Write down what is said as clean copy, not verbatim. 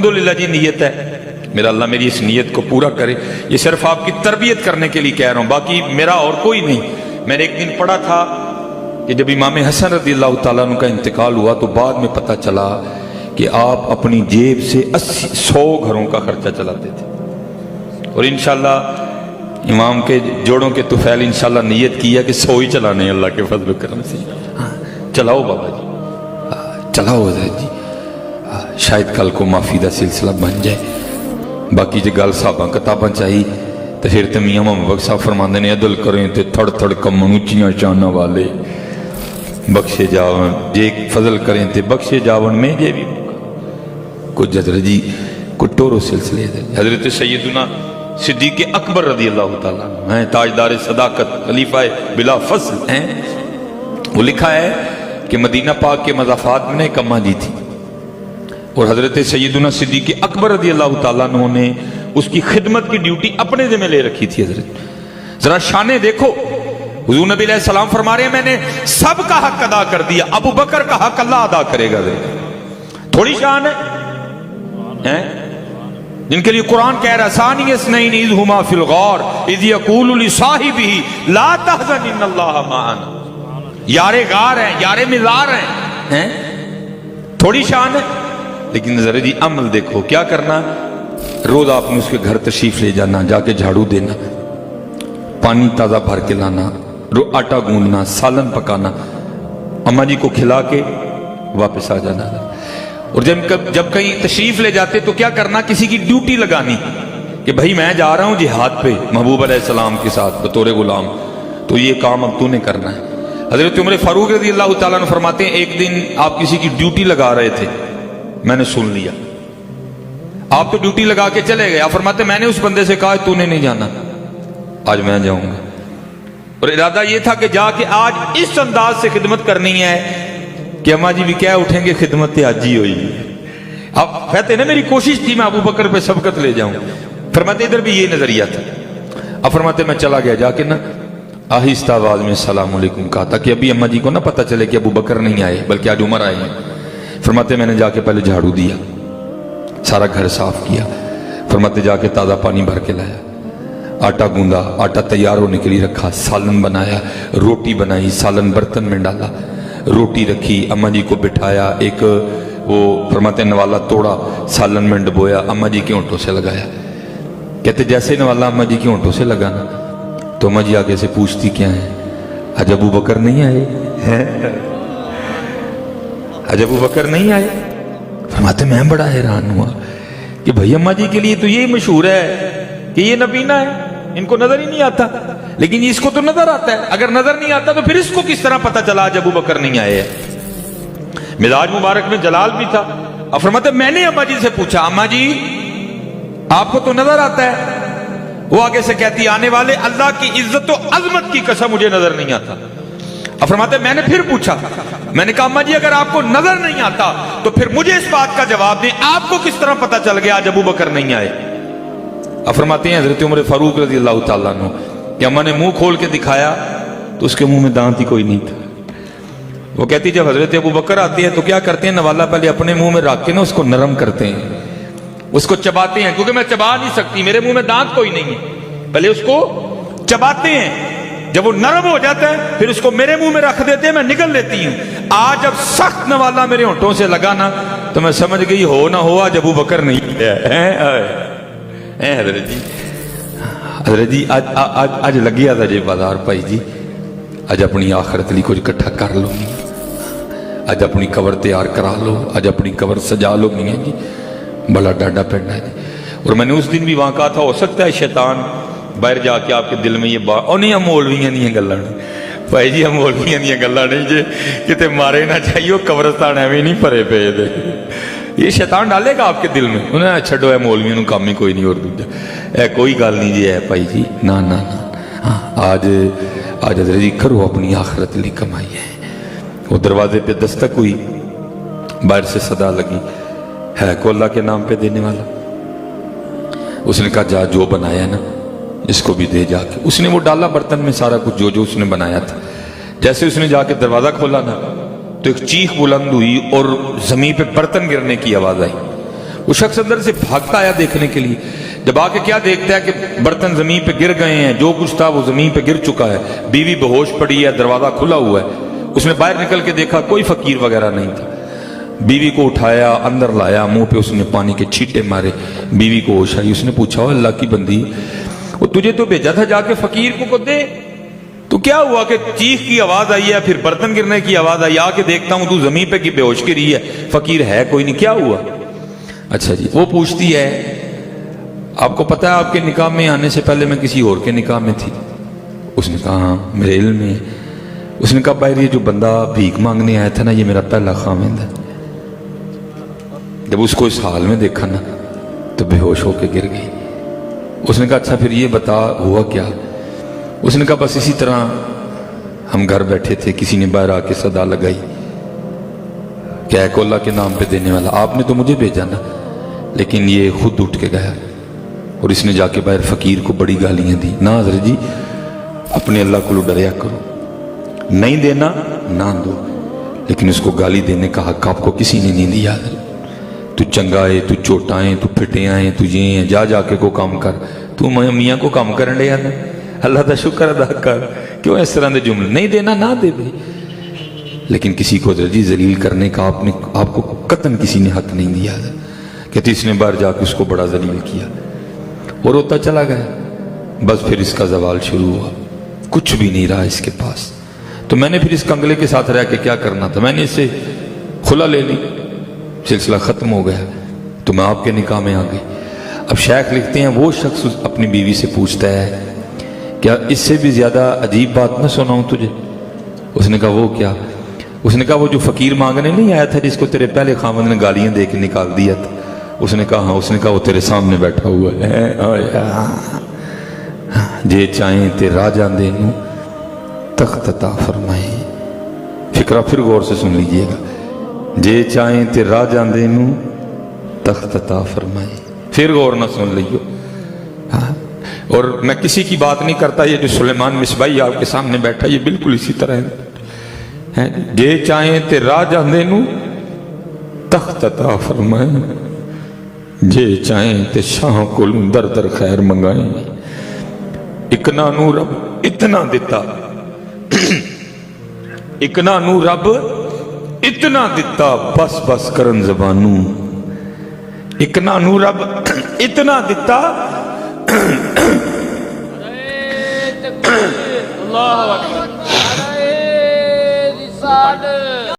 الحمدللہ جی نیت ہے، میرا اللہ میری اس نیت کو پورا کرے، یہ صرف آپ کی تربیت کرنے کے لیے کہہ رہا ہوں، باقی میرا اور کوئی نہیں۔ میں نے ایک دن پڑھا تھا کہ جب امام حسن رضی اللہ تعالیٰ عنہ کا انتقال ہوا تو بعد میں پتہ چلا کہ آپ اپنی جیب سے 100 گھروں کا خرچہ چلاتے تھے، اور انشاءاللہ امام کے جوڑوں کے طفیل انشاءاللہ نیت کی ہے کہ 100 ہی چلانے ہیں اللہ کے فضل و کرم سے۔ چلاؤ بابا جی، چلاؤ حضرت جی، شاید کل کو معافی دا سلسلہ بن جائے۔ باقی جی گل صاحبہ کتاباں چاہی تو پھر تو میاں محمد صاحب فرماندے نے عدل کریں تے تھڑ تھڑ کمن اونچیاں شاناں والے بخشے جاون، جے فضل کریں تے بخشے جاون میں جے بھی کچھ حضرت جی کچھ ٹورو سلسلے دے۔ حضرت سیدنا صدیق اکبر رضی اللہ تعالیٰ عنہ ہیں، تاجدار صداقت، خلیفہ بلا فصل ہیں۔ وہ لکھا ہے کہ مدینہ پاک کے مضافات میں ایک اماں جی تھی، اور حضرت سیدنا صدیق اکبر رضی اللہ تعالیٰ عنہ نے اس کی خدمت کی ڈیوٹی اپنے ذمہ لے رکھی تھی۔ حضرت ذرا شانے دیکھو، حضور نبی علیہ السلام فرما رہے ہیں میں نے سب کا حق ادا کر دیا، ابو بکر کا حق اللہ ادا کرے گا۔ تھوڑی شان ہے جن کے لیے قرآن کہہ رہا ثانی اثنین اذ ہما فی الغار اذ یقول لصاحبہ لا تحزن ان اللہ معنا، یارے غار ہیں، یارے مزار ہیں، تھوڑی شان ہے۔ لیکن نظر جی عمل دیکھو کیا کرنا، روز آپ نے اس کے گھر تشریف لے جانا، جا کے جھاڑو دینا، پانی تازہ بھر کے لانا، آٹا گوندنا، سالن پکانا، اماں جی کو کھلا کے واپس آ جانا۔ اور جب کہیں تشریف لے جاتے تو کیا کرنا، کسی کی ڈیوٹی لگانی کہ بھائی میں جا رہا ہوں جہاد پہ محبوب علیہ السلام کے ساتھ بطور غلام، تو یہ کام اب تو نے کرنا ہے۔ حضرت عمر فاروق رضی اللہ تعالیٰ عنہ فرماتے ہیں ایک دن آپ کسی کی ڈیوٹی لگا رہے تھے، میں نے سن لیا، آپ تو ڈیوٹی لگا کے چلے گئے، آپ فرماتے میں نے اس بندے سے کہا تو نے نہیں جانا، آج میں جاؤں گا، اور ارادہ یہ تھا کہ جا کے آج اس انداز سے خدمت کرنی ہے کہ اماں جی بھی کیا اٹھیں گے خدمت آج ہی ہوئی۔ آپ کہتے ہیں نا میری کوشش تھی میں ابو بکر پہ سبقت لے جاؤں، فرماتے ادھر بھی یہ نظریہ تھا۔ اب فرماتے میں چلا گیا، جا کے نا آہستہ آواز میں السلام علیکم کہا تاکہ ابھی اماں جی کو نہ پتہ چلے کہ ابو بکر نہیں آئے بلکہ آج عمر آئے ہیں۔ فرماتے میں نے جا کے پہلے جھاڑو دیا، سارا گھر صاف کیا، فرماتے جا کے تازہ پانی بھر کے لایا، آٹا گوندا، آٹا تیار ہونے کے لیے رکھا، سالن بنایا، روٹی بنائی، سالن برتن میں ڈالا، روٹی رکھی، اماں جی کو بٹھایا، ایک وہ فرماتے نوالا توڑا، سالن میں ڈبویا، اماں جی کے ہونٹوں سے لگایا۔ کہتے جیسے نوالا اماں جی کے ہونٹوں سے لگانا تو اماں جی آگے سے پوچھتی کیا ہے، آج ابو بکر نہیں آئے، آج ابو بکر نہیں آئے؟ فرماتے میں بڑا حیران ہوا کہ بھئی اماں جی کے لیے تو یہی مشہور ہے کہ یہ نبینا ہے، ان کو نظر ہی نہیں آتا، لیکن اس کو تو نظر آتا ہے، اگر نظر نہیں آتا تو پھر اس کو کس طرح پتہ چلا آج ابو بکر نہیں آئے ہیں؟ مزاج مبارک میں جلال بھی تھا۔ اب فرماتے میں نے اماں جی سے پوچھا اماں جی آپ کو تو نظر آتا ہے؟ وہ آگے سے کہتی آنے والے اللہ کی عزت و عظمت کی قسم مجھے نظر نہیں آتا۔ اب فرماتے میں نے پھر پوچھا، میں نے کہا اماں جی اگر آپ کو نظر نہیں آتا تو پھر مجھے اس بات کا جواب دیں آپ کو کس طرح پتہ چل گیا آج ابو بکر نہیں آئے؟ اب فرماتے ہیں حضرت عمر فاروق رضی اللہ تعالیٰ عنہ کہ اماں نے منہ کھول کے دکھایا تو اس کے منہ میں دانت ہی کوئی نہیں تھا۔ وہ کہتی جب حضرت ابو بکر آتے ہیں تو کیا کرتے ہیں، نوالا پہلے اپنے منہ میں رکھ کے نا اس کو نرم کرتے ہیں، اس کو چباتے ہیں، کیونکہ میں چبا نہیں سکتی، میرے منہ میں دانت کوئی نہیں ہے، پہلے اس کو چباتے ہیں، جب وہ نرم ہو جاتا ہے پھر اس کو میرے منہ میں رکھ دیتے ہیں، میں نگل لیتی ہوں۔ آج جب سخت نوالا میرے ہونٹوں سے لگا نا تو میں سمجھ گئی ہو نہ ہو آج ابو بکر نہیں ہے۔ حضرت جی آج لگیا تھا جی بازار پائی جی، آج اپنی آخرت لی کچھ کٹھا کر لو، آج اپنی قبر تیار کرا لو، آج اپنی قبر سجا لو، نہیں ہے جی بڑا ڈاڈا پڑنا ہے جی۔ اور میں نے اس دن بھی وہاں کہا تھا ہو سکتا ہے شیطان باہر جا کے آپ کے دل میں یہ بات اور نہیں، ہم مولویاں نہیں ہیں گلاں بھائی جی، ہم مولویاں نہیں ہیں گلاں نہیں جی کتے مارے نہ چاہیے قبرستان ایویں نہیں پرے پے دے، یہ شیطان ڈالے گا آپ کے دل میں، انہیں چھڈو ہے مولویوں نوں کام ہی کوئی نہیں، اور دوجا اے کوئی گل نہیں جی ہے بھائی جی، نا نا نا، آج حضرت جی کرو اپنی آخرت لی کمائی ہے۔ وہ دروازے پہ دستک ہوئی، باہر سے صدا لگی، ہے کو اللہ کے نام پہ دینے والا؟ اس نے کہا جا جو بنایا نا اس کو بھی دے جا کے۔ اس نے وہ ڈالا برتن میں سارا کچھ جو اس نے بنایا تھا، جیسے اس نے جا کے دروازہ کھولا نا تو ایک چیخ بلند ہوئی اور زمین پہ برتن گرنے کی آواز آئی۔ وہ شخص اندر سے بھاگتا آیا دیکھنے کے لیے. جب آ کے کیا دیکھتا ہے کہ برتن زمین پہ گر گئے ہیں, جو کچھ تھا وہ زمین پہ گر چکا ہے, بیوی بے ہوش پڑی ہے, دروازہ کھلا ہوا ہے. اس نے باہر نکل کے دیکھا کوئی فقیر وغیرہ نہیں تھا. بیوی کو اٹھایا, اندر لایا, منہ پہ اس نے پانی کے چھینٹے مارے, بیوی کو ہوش آئی. اس نے پوچھا, اللہ کی بندی, وہ تجھے تو بھیجا تھا جا کے فقیر کو دے, تو کیا ہوا کہ چیخ کی آواز آئی ہے, پھر برتن گرنے کی آواز آئی, آ کے دیکھتا ہوں تو زمین پہ کی بے ہوش گری ہے, فقیر ہے کوئی نہیں, کیا ہوا؟ اچھا جی. وہ پوچھتی ہے, آپ کو پتا ہے آپ کے نکاح میں آنے سے پہلے میں کسی اور کے نکاح میں تھی؟ اس نے کہا ہاں میرے علم میں. اس نے کہا باہر یہ جو بندہ بھیک مانگنے آیا تھا نا, یہ میرا پہلا خاوند ہے. جب اس کو اس حال میں دیکھا نا تو بے ہوش ہو کے گر گئی. اس نے کہا اچھا پھر یہ بتا ہوا کیا؟ اس نے کہا بس اسی طرح ہم گھر بیٹھے تھے, کسی نے باہر آ کے صدا لگائی کہ اے کو اللہ کے نام پہ دینے والا, آپ نے تو مجھے بھیجا نا, لیکن یہ خود اٹھ کے گیا اور اس نے جا کے باہر فقیر کو بڑی گالیاں دی. نہ حضرت جی اپنے اللہ کو ڈریا کرو, نہیں دینا نہ دو, لیکن اس کو گالی دینے کا حق آپ کو کسی نے نہیں دیا. تو چنگا ہے, تو چھوٹا ہے, تو پھٹے ہیں, تو یہ ہیں, جا جا کے کو کام کر, تو میاں کو کام کرن لیا نا, اللہ کا شکر ادا کر. کیوں اس طرح دے جملے؟ نہیں دینا نہ دے بھائی, لیکن کسی کو جی ذلیل کرنے کا آپ کو قطعاً کسی نے حق نہیں دیا. کہ تیسرے بار جا کے اس کو بڑا ذلیل کیا اور روتا چلا گیا. بس پھر اس کا زوال شروع ہوا, کچھ بھی نہیں رہا اس کے پاس. تو میں نے پھر اس کنگلے کے ساتھ رہ کے کیا کرنا تھا, میں نے اس سے کھلا لے لی, سلسلہ ختم ہو گیا, تو میں آپ کے نکاح میں آ گئی. اب شیخ لکھتے ہیں وہ شخص اپنی بیوی سے پوچھتا ہے کیا اس سے بھی زیادہ عجیب بات نہ سناؤں تجھے؟ اس نے کہا وہ کیا؟ اس نے کہا وہ جو فقیر مانگنے نہیں آیا تھا جس کو تیرے پہلے خاوند نے گالیاں دے کے نکال دیا تھا. اس نے کہا ہاں. اس نے کہا وہ تیرے سامنے بیٹھا ہوا ہے, جے چاہیں تے راہ جاندے نو تخت عطا فرمائے. فکرہ پھر غور سے سن لیجئے گا, جے چاہیں تے راہ جاندے نو تخت عطا فرمائے. پھر غور نہ سن لیو. اور میں کسی کی بات نہیں کرتا, یہ جو سلیمان مصباحی آپ کے سامنے بیٹھا یہ بالکل اسی طرح ہے. جے چاہیں تے راہ جاندے نو تخت عطا فرمائے, جے چاہیں تے شاہ کولوں در در خیر منگائیں. اکنا نو رب اتنا دیتا, اکنا نو رب اتنا دیتا, بس بس کرن زبانوں. اکنا نو رب اتنا دیتا, اللہ اکبر.